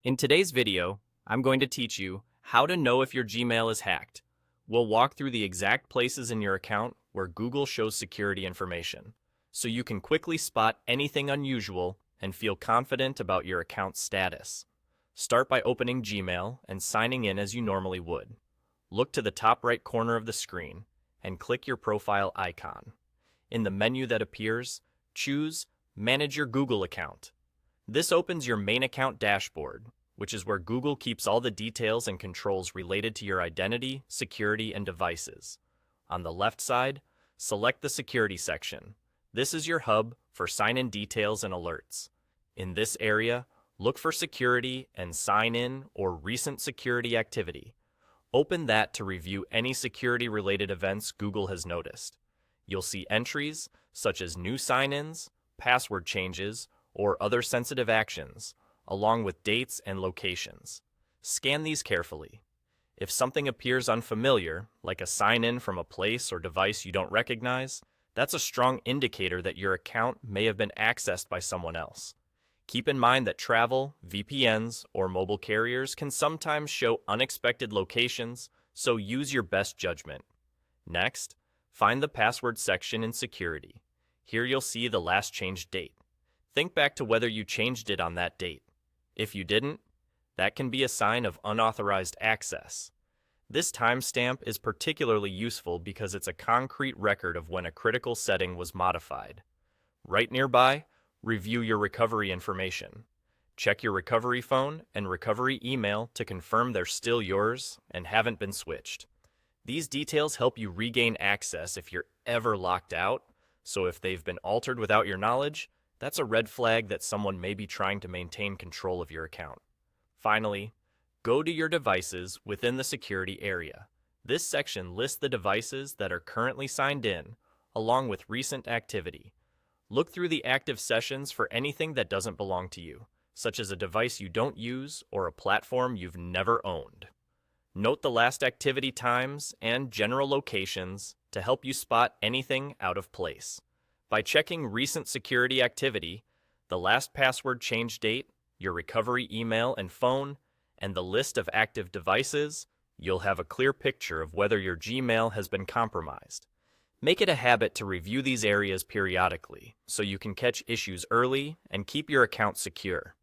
In today's video, I'm going to teach you how to know if your Gmail is hacked. We'll walk through the exact places in your account where Google shows security information, so you can quickly spot anything unusual and feel confident about your account's status. Start by opening Gmail and signing in as you normally would. Look to the top right corner of the screen and click your profile icon. In the menu that appears, choose Manage Your Google Account. This opens your main account dashboard, which is where Google keeps all the details and controls related to your identity, security, and devices. On the left side, select the Security section. This is your hub for sign-in details and alerts. In this area, look for Security and Sign In or Recent Security Activity. Open that to review any security-related events Google has noticed. You'll see entries such as new sign-ins, password changes, or other sensitive actions, along with dates and locations. Scan these carefully. If something appears unfamiliar, like a sign-in from a place or device you don't recognize, that's a strong indicator that your account may have been accessed by someone else. Keep in mind that travel, VPNs, or mobile carriers can sometimes show unexpected locations, so use your best judgment. Next, find the password section in Security. Here you'll see the last changed date. Think back to whether you changed it on that date. If you didn't, that can be a sign of unauthorized access. This timestamp is particularly useful because it's a concrete record of when a critical setting was modified. Right nearby, review your recovery information. Check your recovery phone and recovery email to confirm they're still yours and haven't been switched. These details help you regain access if you're ever locked out, so if they've been altered without your knowledge, that's a red flag that someone may be trying to maintain control of your account. Finally, go to your devices within the security area. This section lists the devices that are currently signed in, along with recent activity. Look through the active sessions for anything that doesn't belong to you, such as a device you don't use or a platform you've never owned. Note the last activity times and general locations to help you spot anything out of place. By checking recent security activity, the last password change date, your recovery email and phone, and the list of active devices, you'll have a clear picture of whether your Gmail has been compromised. Make it a habit to review these areas periodically so you can catch issues early and keep your account secure.